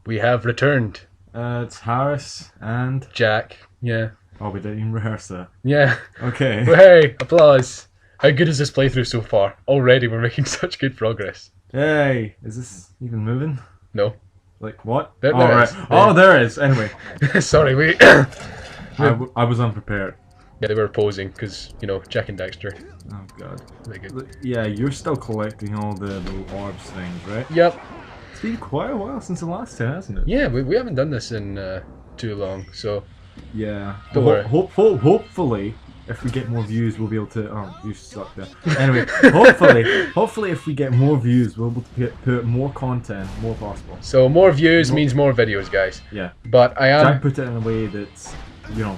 We have returned. It's Harris and Jack. Yeah. Oh, we didn't even rehearse that. Yeah. Okay. Hey, applause. How good is this playthrough so far? Already we're making such good progress. Hey, is this even moving? No. Like what? There right. is. Oh, there it is. Anyway. Sorry, we... I was unprepared. Yeah, they were posing because, you know, Jak and Daxter. Oh god. Very good. Look, yeah, you're still collecting all the little orbs things, right? Yep. It's been quite a while since the last time, hasn't it? Yeah, we haven't done this in too long, so... Yeah. Don't worry. Hopefully, if we get more views, we'll be able to... Oh, you suck there. Anyway, hopefully if we get more views, we'll be able to put more content, more possible. So more views means more videos, guys. Yeah. But I am... Jack put it in a way that's, you know,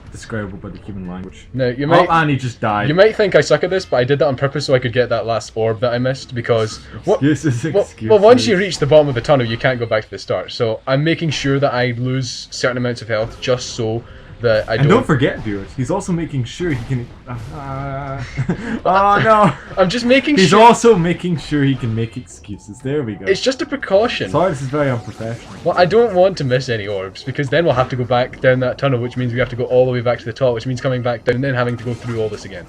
describable by the human language. No, you might... Oh, and he just died. You might think I suck at this, but I did that on purpose so I could get that last orb that I missed, because... Excuses. Well, once you reach the bottom of the tunnel, you can't go back to the start. So I'm making sure that I lose certain amounts of health just so that I don't... And don't forget, viewers, he's also making sure he can... oh no! I'm just making He's sure... also making sure he can make excuses. There we go. It's just a precaution. Sorry, this is very unprofessional. Well, I don't want to miss any orbs, because then we'll have to go back down that tunnel, which means we have to go all the way back to the top, which means coming back down and then having to go through all this again.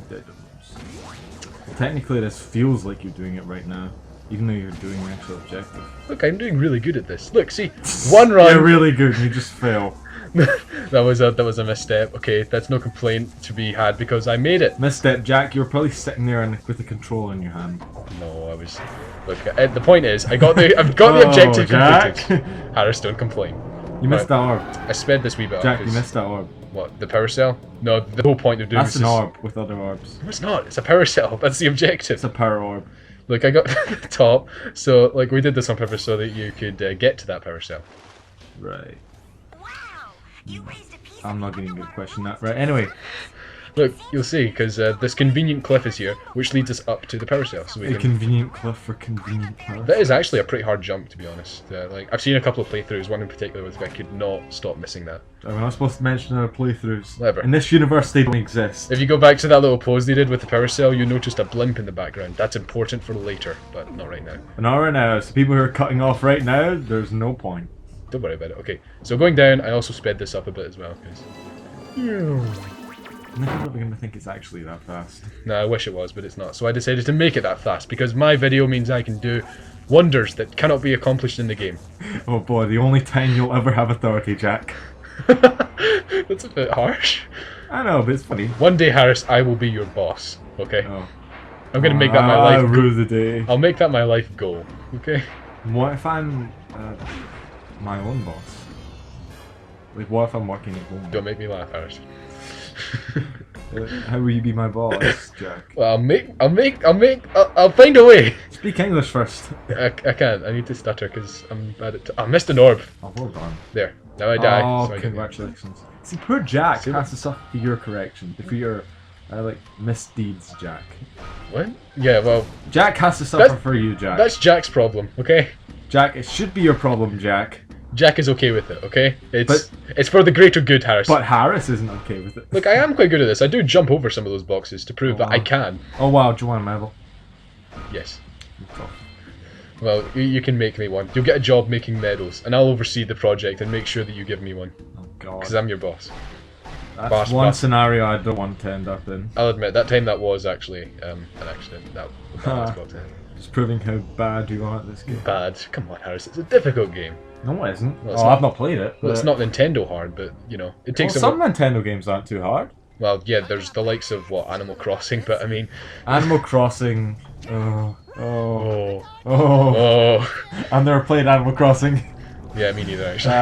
Well, technically, this feels like you're doing it right now, even though you're doing the actual objective. Look, I'm doing really good at this. Look, see, one run... You're really good, and you just fail. that was a misstep. Okay, that's no complaint to be had because I made it. Misstep, Jack. You were probably sitting there with the control in your hand. No, I was. Look, the point is, I've got the objective Jack. completed. Harris, don't complain. You missed that orb. I sped this wee bit. Jack, you missed that orb. What? The power cell? No, the whole point of doing That's this an is... orb with other orbs. No, it's not. It's a power cell. That's the objective. It's a power orb. Look, I got the top. So, like, we did this on purpose so that you could get to that power cell. Right. Wow, you raised a piece. I'm not going to question that. Right. Anyway. Look, you'll see, because this convenient cliff is here, which leads us up to the power cell. So we A can... convenient cliff for convenient power. That is actually a pretty hard jump, to be honest. Like, I've seen a couple of playthroughs, one in particular where I could not stop missing that. We're not supposed to mention our playthroughs. Whatever. In this universe, they don't exist. If you go back to that little pose they did with the power cell, you noticed a blimp in the background. That's important for later, but not right now. Not right now. So people who are cutting off right now, there's no point. Don't worry about it. Okay, so going down, I also sped this up a bit as well, because... And they're probably going to think it's actually that fast. No, I wish it was, but it's not. So I decided to make it that fast, because my video means I can do wonders that cannot be accomplished in the game. Oh boy, the only time you'll ever have authority, Jack. That's a bit harsh. I know, but it's funny. One day, Harris, I will be your boss, okay? Oh. I'm gonna make that my life goal. rue the day. I'll make that my life goal, okay? What if I'm my own boss? Like, what if I'm working at home? Don't make me laugh, Harris. How will you be my boss, Jack? Well, I'll find a way. Speak English first. I can't. I need to stutter because I'm bad at. I missed an orb. Oh, well done. There. Now I die. Oh, so I can- congratulations. See, poor Jack See has to suffer for your correction, for your, like, misdeeds, Jack. What? Yeah. Well, Jack has to suffer for you, Jack. that's Jack's problem. Okay. Jack, it should be your problem, Jack. Jack is okay with it. Okay. It's for the greater good, Harris. But Harris isn't okay with it. Look, I am quite good at this. I do jump over some of those boxes to prove that I can. Oh wow, do you want a medal? Yes. Oh. Well, you can make me one. You'll get a job making medals, and I'll oversee the project and make sure that you give me one. Oh god. Because I'm your boss. That's one scenario I don't want to end up in. I'll admit, that time that was actually an accident. That was boxed in. Just proving how bad you are at this game. Bad. Come on, Harris. It's a difficult game. No, it isn't. Well, it's I've not played it. Well, it's not Nintendo hard, but, you know, it takes some Nintendo games aren't too hard. Well, yeah, there's the likes of, what, Animal Crossing, but I mean... Animal Crossing... Oh. I've never played Animal Crossing. Yeah, me neither, actually.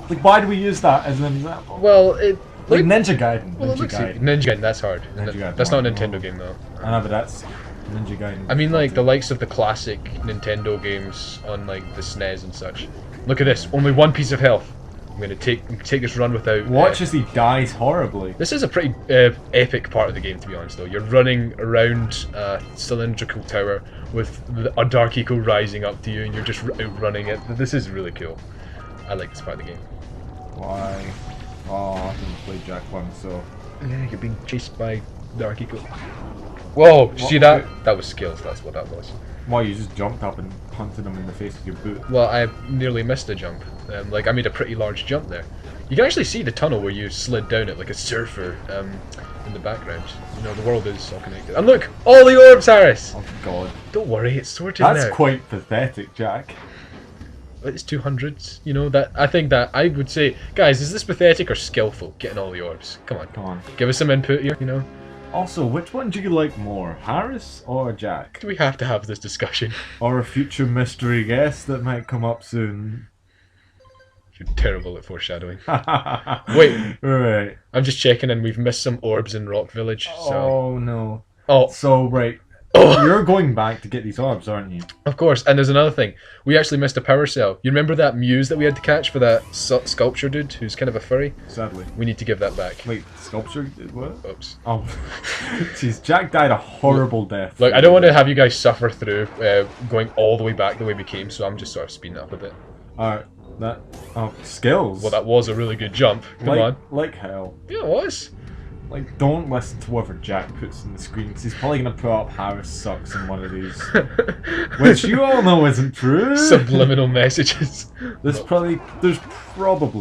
Like, why do we use that as an example? Well, it... Like Ninja Gaiden. Well, Ninja Gaiden, that's hard. That's not a Nintendo game, though. I know, but that's Ninja Gaiden. I mean, like, the likes of the classic Nintendo games on, like, the SNES and such. Look at this, only one piece of health. I'm gonna take this run without... Watch as he dies horribly. This is a pretty epic part of the game, to be honest, though. You're running around a cylindrical tower with a dark eco rising up to you, and you're just outrunning it. This is really cool. I like this part of the game. Why? Oh, I haven't played Jack 1, so... Yeah, you're being chased by dark eco. Whoa, did you see that? That was skills, that's what that was. Why, you just jumped up and punted him in the face with your boot? Well, I nearly missed a jump. Like, I made a pretty large jump there. You can actually see the tunnel where you slid down it like a surfer in the background. You know, the world is all connected. And look! All the orbs, Harris! Oh god. Don't worry, it's sorted now. That's quite pathetic, Jak. It's 200s, you know, that I think that I would say, guys, is this pathetic or skillful, getting all the orbs? Come on. Come on. Give us some input here, you know? Also, which one do you like more, Harris or Jak? Do we have to have this discussion? Or a future mystery guest that might come up soon? You're terrible at foreshadowing. Wait, Right. I'm just checking and we've missed some orbs in Rock Village, so... Oh no. Oh, So, right. oh, You're going back to get these orbs, aren't you? of course, and there's another thing. We actually missed a power cell. You remember that muse that we had to catch for that sculpture dude who's kind of a furry? Sadly. We need to give that back. Wait, sculpture? What? Oops. Oh. Jeez, Jak died a horrible death. Look, I don't want to have you guys suffer through going all the way back the way we came, so I'm just sort of speeding it up a bit. Alright, that... Oh, skills? Well, that was a really good jump. Come like, on. Like hell. Yeah, it was. Like, don't listen to whatever Jak puts in the screen, because he's probably going to put up Harris sucks in one of these. Which you all know isn't true! Subliminal messages. There's probably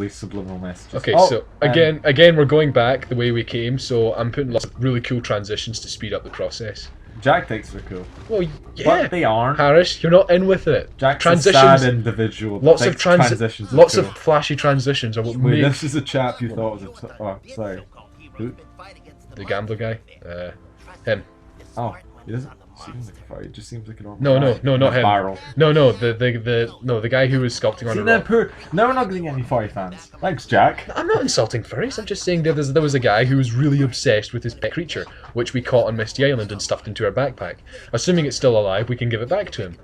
subliminal messages. Okay, Oh, so again, we're going back the way we came, so I'm putting lots of really cool transitions to speed up the process. Jak thinks they're cool. Well, yeah. But they aren't. Harris, you're not in with it. Jak's a sad individual. that Lots of thinks transitions are lots cool. of flashy transitions are what Wait, make this is a chap you thought was a... Oh, sorry. Who? the gambler guy. Him. Oh, he doesn't seem like a fire. He just seems like a normal No, guy. not him. Barrel. No, the guy who was sculpting on See, a now, rock. now we're not getting any furry fans. Thanks, Jak. I'm not insulting furries. I'm just saying there was a guy who was really obsessed with his pet creature, which we caught on Misty Island and stuffed into our backpack. Assuming it's still alive, we can give it back to him.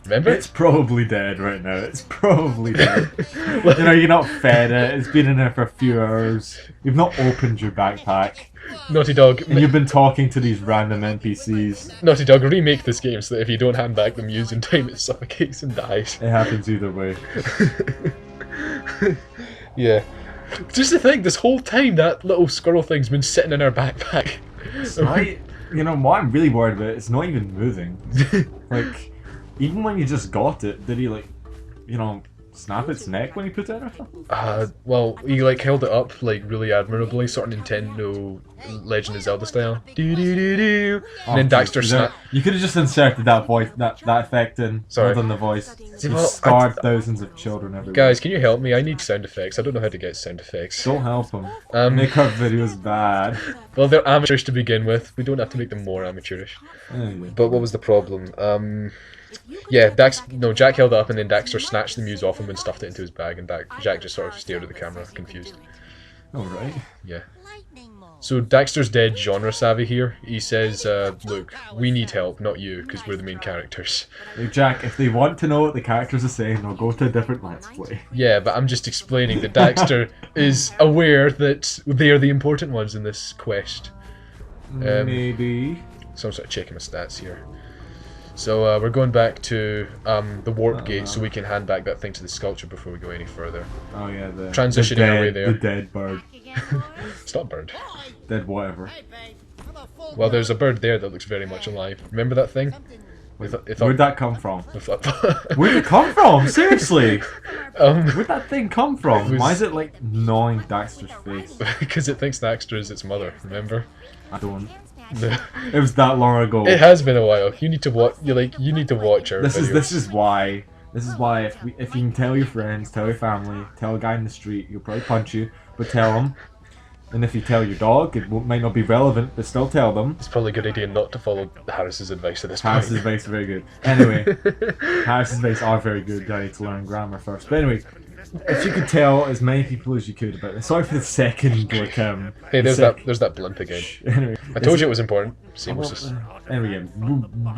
Remember? It's probably dead right now. It's probably dead. You know, you're not fed it. It's been in there for a few hours. You've not opened your backpack. Naughty Dog. And you've been talking to these random NPCs. Naughty Dog, remake this game so that if you don't hand back the muse in time, it suffocates and dies. It happens either way. Yeah. Just to think, this whole time that little squirrel thing's been sitting in our backpack. You know, what I'm really worried about, it's not even moving. Like, even when you just got it, did he, like, you know, snap its neck when he put it in or something? Well, he like held it up like really admirably, sort of Nintendo Legend of Zelda style. Do do do do. And then Daxter snapped. You could have just inserted that voice, that effect in. Sorry. Not done the voice. You've Well, scarred thousands of children everywhere. Guys, can you help me? I need sound effects. I don't know how to get sound effects. Don't help them. Make our videos bad. Well, they're amateurish to begin with. We don't have to make them more amateurish. Anyway. But what was the problem? Yeah, Jak held it up and then Daxter snatched the muse off him and stuffed it into his bag, and Jak just sort of stared at the camera, confused. Alright. Yeah. So Daxter's dead genre savvy here. He says, look, we need help, not you, because we're the main characters. Hey, Jak, if they want to know what the characters are saying, they'll go to a different Let's Play. Yeah, but I'm just explaining that Daxter is aware that they are the important ones in this quest. Maybe. So I'm sort of checking my stats here. So we're going back to the warp gate so we can hand back that thing to the sculpture before we go any further. Oh yeah, Transitioning our way there. The dead bird. It's not bird. Dead whatever. Well, there's a bird there that looks very much alive. Remember that thing? Where'd that come from? Where'd Where'd it come from? Seriously? Where'd that thing come from? Why is it like gnawing Daxter's face? Because it thinks Daxter is its mother, remember? I don't. It was that long ago. It has been a while. You need to watch. You need to watch our videos. This is why. This is why if you can tell your friends, tell your family, tell a guy in the street, he'll probably punch you, but tell him. And if you tell your dog, it might not be relevant, but still tell them. It's probably a good idea not to follow Harris's advice at this point. Harris's advice is very good. Anyway, Harris's advice are very good. I need to learn grammar first. But anyway, if you could tell as many people as you could about this. Sorry for the second, like, Hey, there's that blimp again. Anyway, I told you it was important. Samos. Anyway,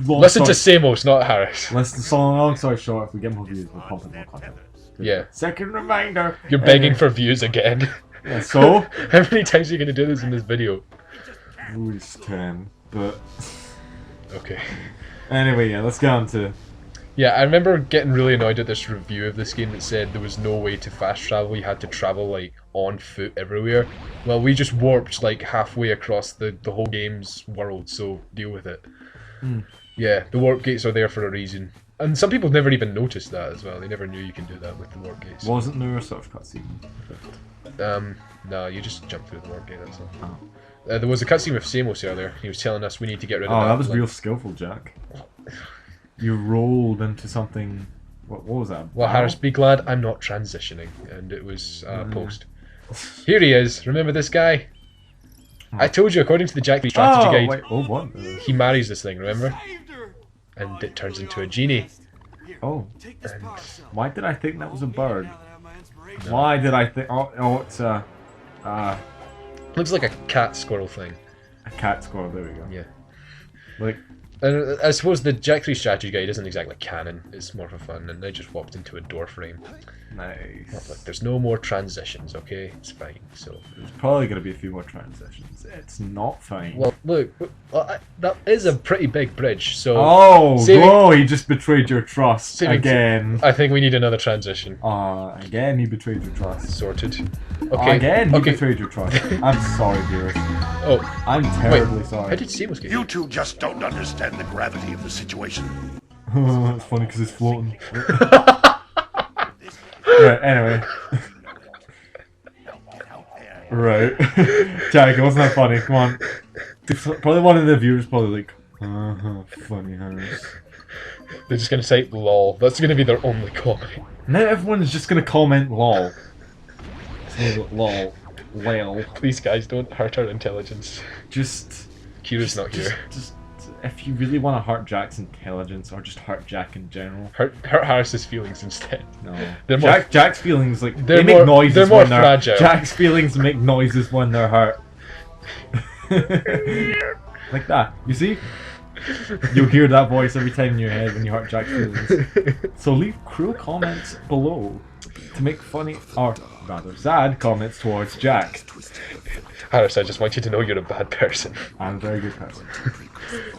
Listen to Samos, not Harris. Long story short, if we get more views, we'll pump in more content. Yeah. Second reminder. You're begging for views again. Yeah, so? How many times are you going to do this in this video? At least 10, but... Okay. Anyway, yeah, let's get on to... Yeah, I remember getting really annoyed at this review of this game that said there was no way to fast travel, you had to travel, like, on foot everywhere. Well, we just warped, like, halfway across the whole game's world, so deal with it. Yeah, the warp gates are there for a reason. And some people never even noticed that as well. They never knew you can do that with the warp gates. Wasn't there a sort of cutscene? No, you just jump through the warp gate, that's all. Oh. There was a cutscene with Samos earlier. He was telling us we need to get rid of that. Oh, that was like- real skillful, Jack. You rolled into something. What was that? Well, Harris, be glad I'm not transitioning. And it was post. Here he is. Remember this guy? I told you, according to the Xackadee strategy guide, wait. Oh, what? he marries this thing, remember? And it turns into a genie. Oh. And Why did I think that was a bird? No. Why did I think? Oh, it's a looks like a cat squirrel thing. cat squirrel. There we go. Yeah. Like, And I suppose the Xackadee strategy guide isn't exactly canon. It's more for fun, and they just walked into a door frame. nice. Look, there's no more transitions, okay? It's fine. So, There's probably gonna be a few more transitions. It's not fine. well, look, that is a pretty big bridge. So, Oh, saving- whoa! He just betrayed your trust Saving- again. I think we need another transition. Again, he betrayed your trust. Sorted. Okay. Again, he okay. betrayed your trust. I'm sorry, dearest. Oh, I'm terribly sorry. how did Samos get You here? two just don't understand the gravity of the situation. It's funny because it's floating. Right, anyway. Right. Jack, it wasn't that funny. Come on. Probably one of the viewers probably like, funny Harris. They're just gonna say lol. That's gonna be their only comment. Now everyone's just gonna comment lol. So, lol. Lol. Please, guys, don't hurt our intelligence. Just... Kira's not here. Just if you really want to hurt Jack's intelligence, or just hurt Jack in general, Hurt Harris's feelings instead. no. They're more- Jack's feelings, like, they're they make more- noises they're more when they're... fragile. Jack's feelings make noises when they're hurt. Like that. You see? You'll hear that voice every time in your head when you hurt Jack's feelings. So leave cruel comments below to make funny, or rather sad comments towards Jack. Harris, I just want you to know you're a bad person. I'm a very good person.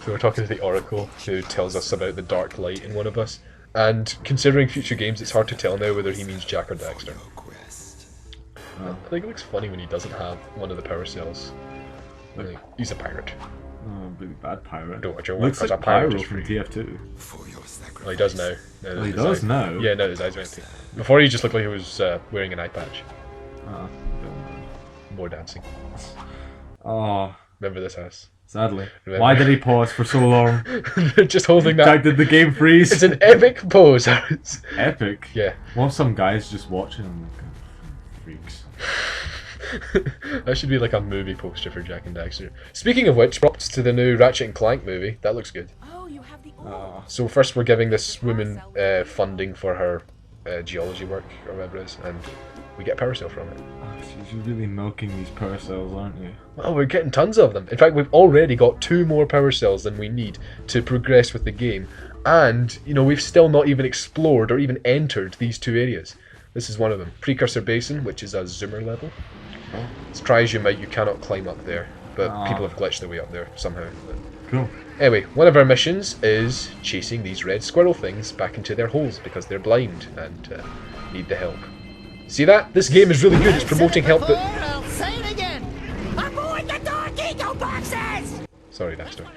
So we're talking to the Oracle, who tells us about the dark light in one of us. And considering future games, it's hard to tell now whether he means Jak or Daxter. I think it looks funny when he doesn't have one of the power cells. Like, he's a pirate. Oh, really bad pirate. Don't watch your Looks work, 'cause like a pirate Pyro is from free. TF2. Well, he does now. Oh, he does now? Yeah, no, his eyes are empty. Before he just looked like he was wearing an eye patch. Ah, More dancing. oh, Remember this house? sadly. Remember? Why did he pause for so long? Just holding Jack, that. did the game freeze? It's an epic pose, Harris. Epic. Yeah. Well, some guys just watching him like freaks. That should be like a movie poster for Jak and Daxter. Speaking of which, props to the new Ratchet and Clank movie. That looks good. Oh, you have the So first we're giving this woman funding for her geology work, or whatever it is, and we get a power cell from it. Oh, you're really milking these power cells, aren't you? Well, we're getting tons of them. In fact, we've already got 2 more power cells than we need to progress with the game. And, you know, we've still not even explored or even entered these 2 areas. This is one of them. Precursor Basin, which is a zoomer level. As try as you might, you cannot climb up there. But people have glitched their way up there somehow. Cool. Anyway, one of our missions is chasing these red squirrel things back into their holes because they're blind and need the help. See that? This game is really good. It's promoting help that... I'll say it again. Avoid the dark eco boxes. Sorry, Daxter.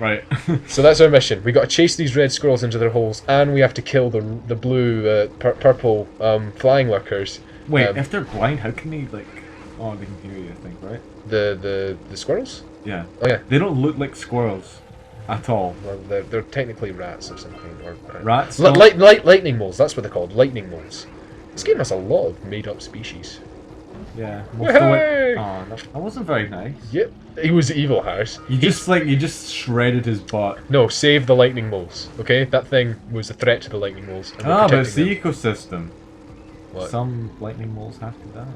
Right. So that's our mission. We got to chase these red squirrels into their holes, and we have to kill the blue, purple flying lurkers. Wait, if they're blind, how can they, like... Oh, they can hear you, I think, right? The squirrels? Yeah. Oh yeah. They don't look like squirrels at all. Well, they're technically rats or something. Or Rats? lightning moles. That's what they're called. Lightning moles. This game has a lot of made-up species. Yeah. Yay! Oh, that wasn't very nice. Yep. He was evil, Harris. You just shredded his butt. No, save the lightning moles. Okay, that thing was a threat to the lightning moles. And we're Ah, but it's protecting the ecosystem. What? Some lightning moles have to die.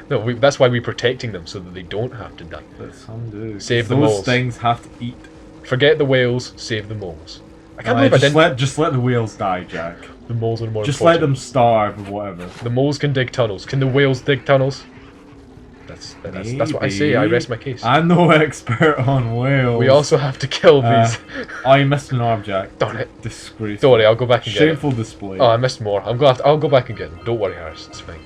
No, that's why we're protecting them, so that they don't have to die. But some do. Save the Those moles. things have to eat. Forget the whales, save the moles. I can't Alright, believe I didn't. just let the whales die, Jack. The moles are more Just important. let them starve or whatever. The moles can dig tunnels. Can the whales dig tunnels? That's what I say. I rest my case. I'm no expert on whales. We also have to kill these. Oh, you missed an arm, Jack. Darn it. Disgrace. Don't worry, I'll go back and get it. Shameful display. Oh, I missed more. I'll go back and get them. Don't worry, Harris. It's fine.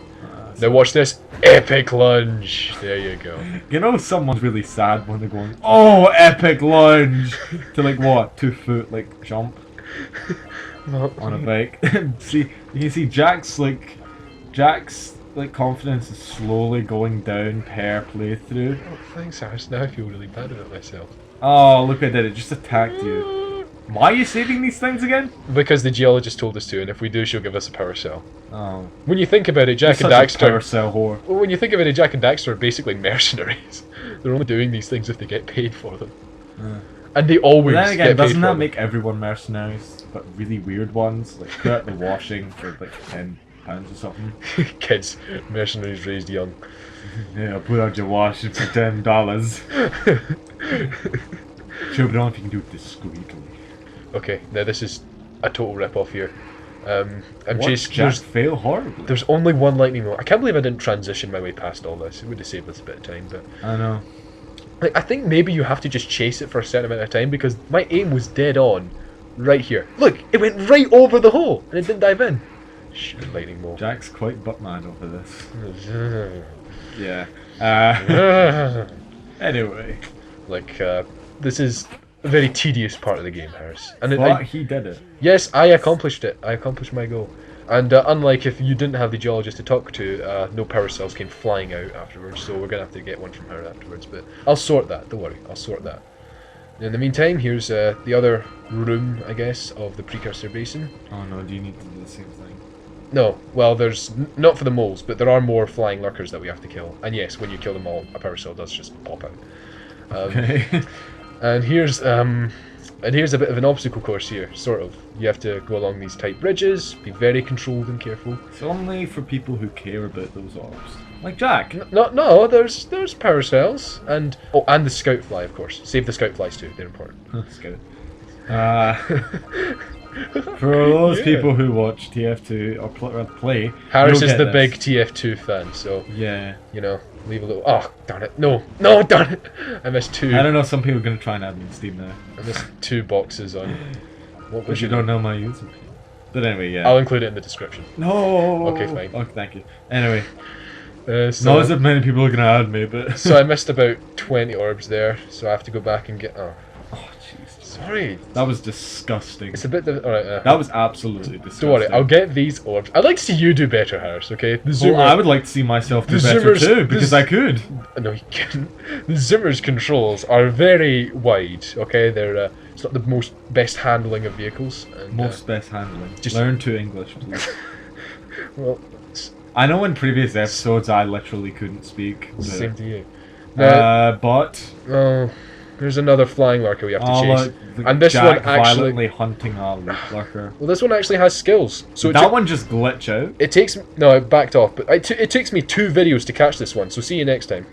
this. Now watch this epic lunge. There you go. You know someone's really sad when they're going, oh, epic lunge! To like what, 2 foot like jump on a bike. See, you can see Jack's confidence is slowly going down per playthrough. Oh, thanks, Harris. Now I feel really bad about myself. Oh, look, I did it. Just attacked you. Why are you saving these things again? Because the geologist told us to, and if we do, she'll give us a power cell. Oh. When you think about it, Jak and You're such a power Daxter. cell whore. Well, when you think about it, Jak and Daxter are basically mercenaries. They're only doing these things if they get paid for them. And they always But then again, get paid doesn't for that them. make everyone mercenaries? But really weird ones? Like, put out the washing for like £10 or something. Kids, mercenaries raised young. Yeah, put out your washing for $10. Sure, but only if you can do it discreetly. Okay, now this is a total rip-off here. I'm Watch chasing. Jack fail horribly. There's only one lightning bolt. I can't believe I didn't transition my way past all this. It would have saved us a bit of time, but I know. like I think maybe you have to just chase it for a certain amount of time because my aim was dead on, right here. Look, it went right over the hole and it didn't dive in. Shit, lightning bolt. Jack's quite butt-mad over this. Yeah. Anyway. Like this is a very tedious part of the game, Harris. And But he did it. yes, I accomplished it. I accomplished my goal. And unlike if you didn't have the geologist to talk to, no power cells came flying out afterwards, so we're going to have to get one from her afterwards. But I'll sort that, don't worry, I'll sort that. In the meantime, here's the other room, I guess, of the Precursor Basin. Oh no, do you need to do the same thing? No, well, there's not for the moles, but there are more flying lurkers that we have to kill. And yes, when you kill them all, a power cell does just pop out. Okay. And here's a bit of an obstacle course here, sort of. You have to go along these tight bridges, be very controlled and careful. It's only for people who care about those orbs. Like Jack. No, there's power cells and the scout fly, of course. Save the scout flies too; they're important. That's good. For those people who watch TF2 or play, Harris you'll is get the this. big TF2 fan, so Yeah. you know, leave a little. Oh, darn it! No, darn it! I missed two. I don't know. Some people are gonna try and add me on Steam now. I missed 2 boxes on. What But was you it? don't know my user. But anyway, yeah. I'll include it in the description. No. Okay, fine. Oh, thank you. Anyway, So, not as many people are gonna add me, but. so I missed about 20 orbs there, so I have to go back and get. Oh, Oh jeez. sorry. That was disgusting. It's a bit. Alright. That was absolutely disgusting. Don't worry, I'll get these orbs. I'd like to see you do better, Harris. Okay, the zoomer. Well, I would like to see myself do The better zoomers- too, because I could. No, you can't. The zoomer's controls are very wide. Okay, they're. It's not the best handling of vehicles. And, Most best handling. just- Learn to English, please. well, I know in previous episodes I literally couldn't speak. same to you. But Oh, there's another flying lurker we have to chase. look, And this Jack one actually. violently hunting a leaf lurker. Well, this one actually has skills. So Did that one just glitch out? it takes. No, it backed off. But it takes me 2 videos to catch this one. So see you next time.